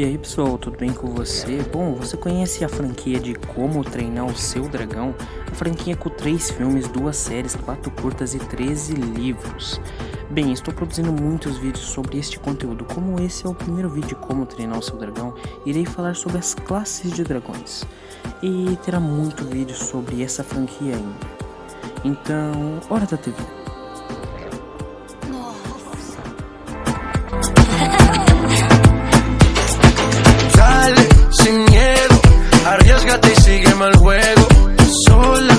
E aí pessoal, tudo bem com você? Bom, você conhece a franquia de Como Treinar o Seu Dragão? A franquia com 3 filmes, 2 séries, 4 curtas e 13 livros. Bem, estou produzindo muitos vídeos sobre este conteúdo. Como esse é o primeiro vídeo de Como Treinar o Seu Dragão, irei falar sobre as classes de dragões. E terá muito vídeo sobre essa franquia ainda. Então, hora da TV. Sin miedo, arriesgate y sígueme el juego. Sola,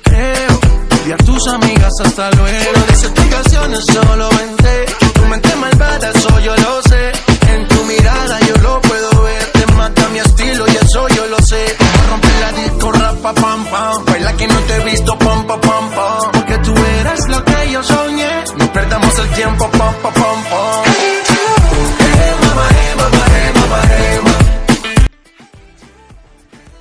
creo, y a tus amigas hasta luego. Desexplicaciones, solo vente. Tu mente malvada, eso yo lo sé. En tu mirada yo lo puedo ver. Te mata mi estilo y eso yo lo sé. Rompe la disco, rapa, pam, pam. Baila que no te he visto, pam, pam, pam, pam. Porque tú eres lo que yo soñé. No perdamos el tiempo, pam, pam, pam, pam.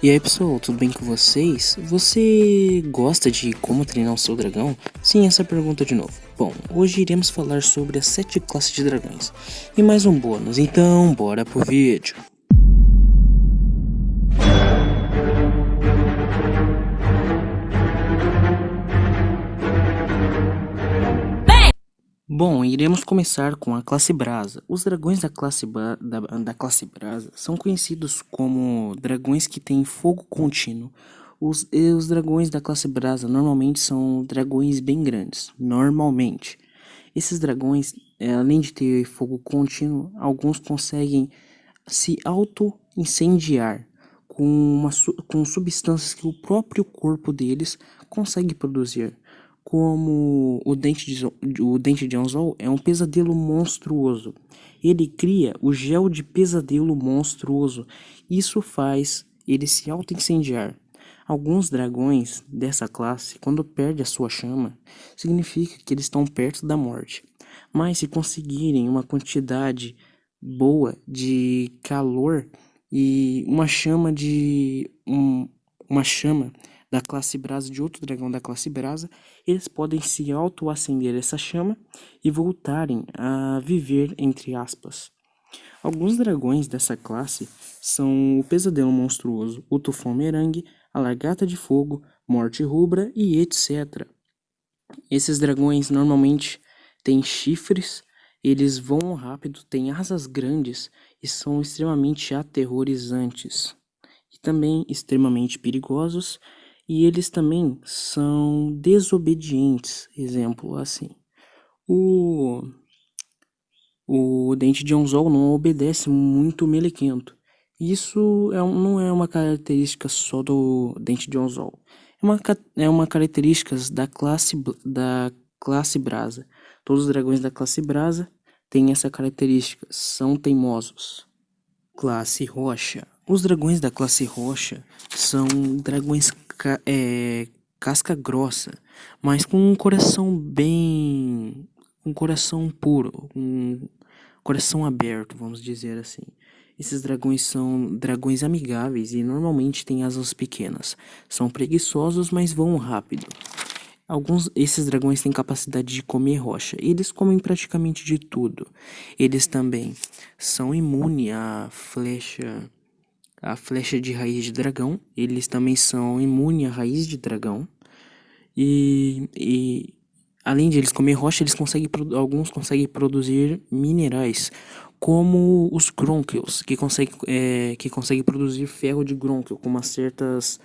E aí pessoal, tudo bem com vocês? Você gosta de como treinar o seu dragão? Sim, essa pergunta de novo. Bom, hoje iremos falar sobre as 7 classes de dragões e mais um bônus, então bora pro vídeo. Bom, iremos começar com a classe Brasa. Os dragões da classe Brasa são conhecidos como dragões que têm fogo contínuo. Os dragões da classe Brasa normalmente são dragões bem grandes, normalmente. Esses dragões, além de ter fogo contínuo, alguns conseguem se auto-incendiar com substâncias que o próprio corpo deles consegue produzir. Como o dente de anzol é um pesadelo monstruoso. Ele cria o gel de pesadelo monstruoso. Isso faz ele se auto-incendiar. Alguns dragões dessa classe, quando perdem a sua chama, significa que eles estão perto da morte. Mas se conseguirem uma quantidade boa de calor e uma chama da classe Brasa de outro dragão da classe Brasa, eles podem se auto-acender essa chama e voltarem a viver, entre aspas. Alguns dragões dessa classe são o Pesadelo Monstruoso, o Tufão Merengue, a Lagarta de Fogo, Morte Rubra e etc. Esses dragões normalmente têm chifres, eles voam rápido, têm asas grandes e são extremamente aterrorizantes. E também extremamente perigosos. E eles também são desobedientes, exemplo assim. O dente de anzol não obedece muito melequento. Isso não é uma característica só do dente de anzol. É uma característica da classe Brasa. Todos os dragões da classe Brasa têm essa característica, são teimosos. Classe Rocha. Os dragões da classe Rocha são dragões casca grossa, mas com um coração um coração puro, um coração aberto, vamos dizer assim. Esses dragões são dragões amigáveis e normalmente têm asas pequenas. São preguiçosos, mas voam rápido. Esses dragões têm capacidade de comer rocha. Eles comem praticamente de tudo. Eles também são imunes à flecha de raiz de dragão. Eles também são imunes à raiz de dragão. E além de eles comer rocha, alguns conseguem produzir minerais, como os Gronkyles, que conseguem produzir ferro de Gronkyl, com certos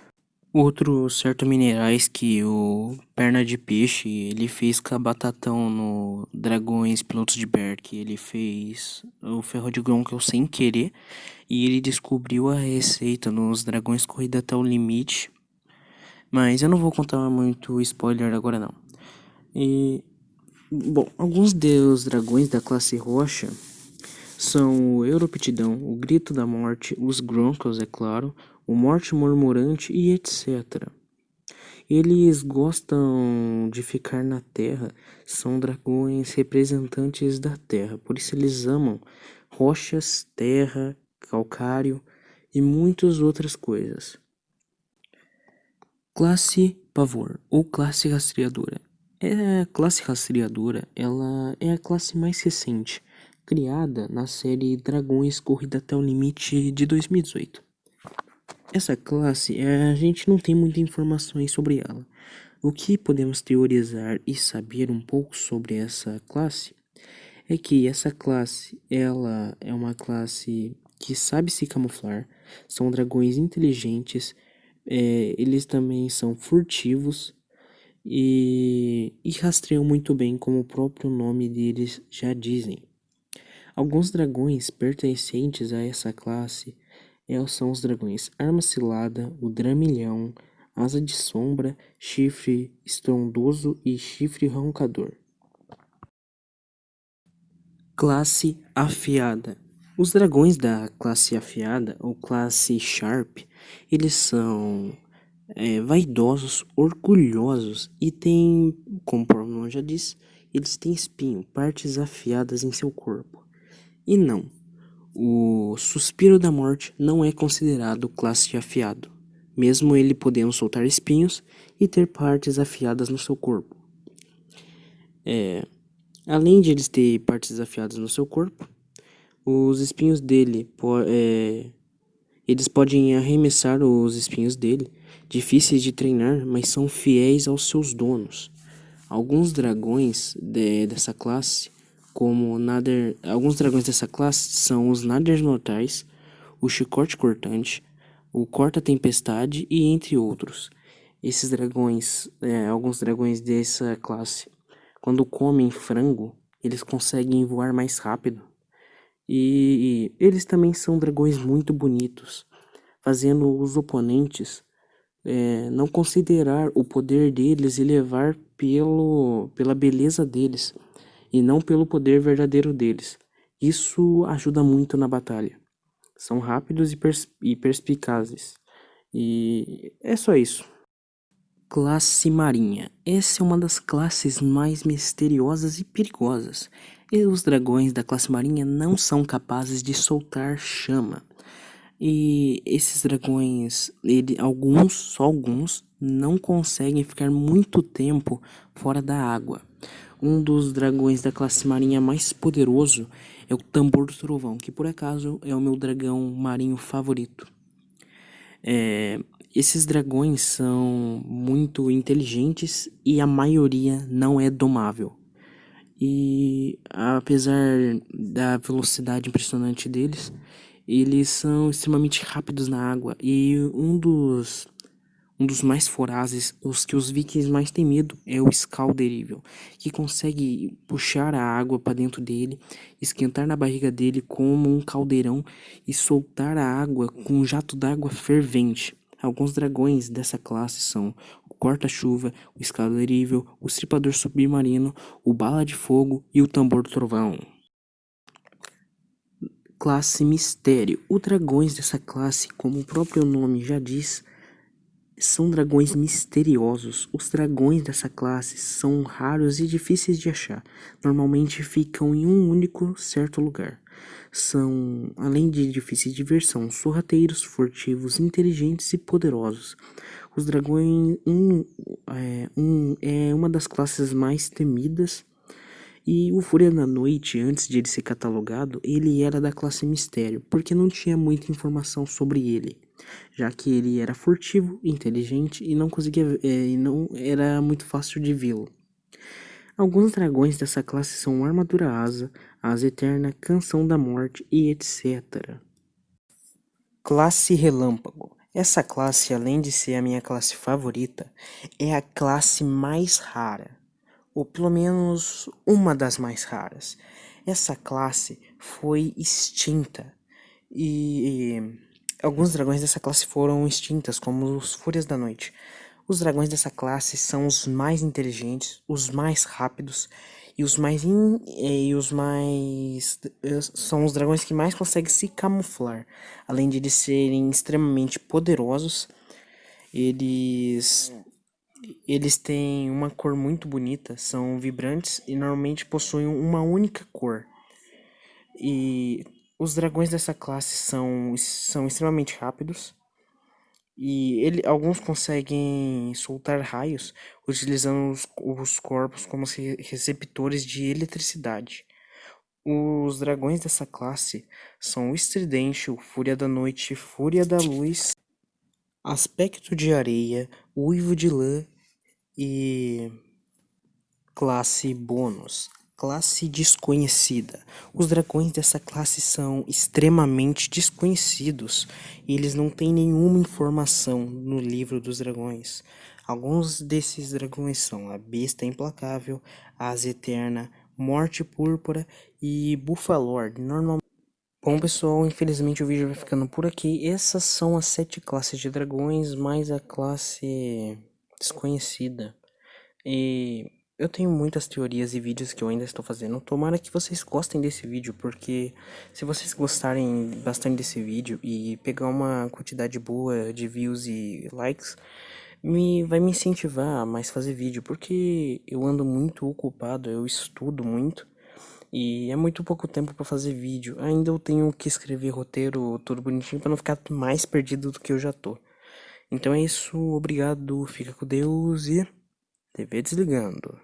minerais que o Perna de Peixe ele fez com a Batatão no Dragões Pilotos de Berk. Ele fez o ferro de Gronkyl sem querer e ele descobriu a receita nos Dragões Corrida até o Limite. Mas eu não vou contar muito spoiler agora não. Bom, alguns dos dragões da classe Rocha são o Europetidão, o Grito da Morte, os Gronkyles, é claro, o Morte Murmurante e etc. Eles gostam de ficar na terra, são dragões representantes da terra, por isso eles amam rochas, terra, calcário e muitas outras coisas. Classe Pavor ou classe Rastreadora. A classe Rastreadora ela é a classe mais recente criada na série Dragões Corrida até o Limite de 2018. Essa classe, a gente não tem muitas informações sobre ela. O que podemos teorizar e saber um pouco sobre essa classe é que essa classe, ela é uma classe que sabe se camuflar, são dragões inteligentes, eles também são furtivos e rastreiam muito bem, como o próprio nome deles já dizem. Alguns dragões pertencentes a essa classe são os dragões Arma Cilada, o Dramilhão, Asa de Sombra, Chifre Estrondoso e Chifre Roncador. Classe Afiada. Os dragões da classe Afiada, ou classe Sharp, eles são vaidosos, orgulhosos e têm, como o próprio nome já diz, eles têm espinho, partes afiadas em seu corpo. E não, o Suspiro da Morte não é considerado classe afiado, mesmo ele podendo soltar espinhos e ter partes afiadas no seu corpo. Além de eles ter partes afiadas no seu corpo, os espinhos dele, eles podem arremessar os espinhos dele, difíceis de treinar, mas são fiéis aos seus donos. Alguns dragões dessa classe, alguns dragões dessa classe são os Naders Mortais, o Chicote Cortante, o Corta-Tempestade e entre outros. Esses dragões, alguns dragões dessa classe, quando comem frango, eles conseguem voar mais rápido. E eles também são dragões muito bonitos, fazendo os oponentes não considerar o poder deles e levar pela beleza deles, e não pelo poder verdadeiro deles. Isso ajuda muito na batalha. São rápidos e perspicazes. E é só isso. Classe Marinha. Essa é uma das classes mais misteriosas e perigosas. E os dragões da classe Marinha não são capazes de soltar chama. E esses dragões, só alguns, não conseguem ficar muito tempo fora da água. Um dos dragões da classe marinha mais poderoso é o Tambor do Trovão, que por acaso é o meu dragão marinho favorito. Esses dragões são muito inteligentes e a maioria não é domável. E apesar da velocidade impressionante deles, eles são extremamente rápidos na água. E um dos mais vorazes, os que os vikings mais têm medo, é o Scalderível, que consegue puxar a água para dentro dele, esquentar na barriga dele como um caldeirão e soltar a água com um jato d'água fervente. Alguns dragões dessa classe são o Corta-Chuva, o Escalarível, o Estripador Submarino, o Bala de Fogo e o Tambor do Trovão. Classe Mistério. Os dragões dessa classe, como o próprio nome já diz, são dragões misteriosos. Os dragões dessa classe são raros e difíceis de achar. Normalmente ficam em um único certo lugar. São, além de difíceis de ver, são sorrateiros, furtivos, inteligentes e poderosos. Os dragões é uma das classes mais temidas. E o Fúria da Noite, antes de ele ser catalogado, ele era da classe Mistério, porque não tinha muita informação sobre ele, já que ele era furtivo, inteligente e não era muito fácil de vê-lo. Alguns dragões dessa classe são Armadura Asa, Asa Eterna, Canção da Morte e etc. Classe Relâmpago. Essa classe, além de ser a minha classe favorita, é a classe mais rara, ou pelo menos uma das mais raras. Essa classe foi extinta e alguns dragões dessa classe foram extintas, como os Fúrias da Noite. Os dragões dessa classe são os mais inteligentes, os mais rápidos e são os dragões que mais conseguem se camuflar. Além de eles serem extremamente poderosos, eles têm uma cor muito bonita, são vibrantes e normalmente possuem uma única cor. E os dragões dessa classe são extremamente rápidos. E alguns conseguem soltar raios utilizando os corpos como receptores de eletricidade. Os dragões dessa classe são o Estridente, o Fúria da Noite, Fúria da Luz, Aspecto de Areia, Uivo de Lã e classe bônus. Classe desconhecida. Os dragões dessa classe são extremamente desconhecidos e eles não têm nenhuma informação no livro dos dragões. Alguns desses dragões são a Besta Implacável, a Asa Eterna, Morte Púrpura e Bufalord. Bom, pessoal, infelizmente o vídeo vai ficando por aqui. Essas são as 7 classes de dragões, mais a classe desconhecida. E eu tenho muitas teorias e vídeos que eu ainda estou fazendo. Tomara que vocês gostem desse vídeo, porque se vocês gostarem bastante desse vídeo e pegar uma quantidade boa de views e likes, vai me incentivar a mais fazer vídeo, porque eu ando muito ocupado, eu estudo muito. E é muito pouco tempo pra fazer vídeo. Ainda eu tenho que escrever roteiro tudo bonitinho pra não ficar mais perdido do que eu já tô. Então é isso, obrigado, fica com Deus e TV desligando.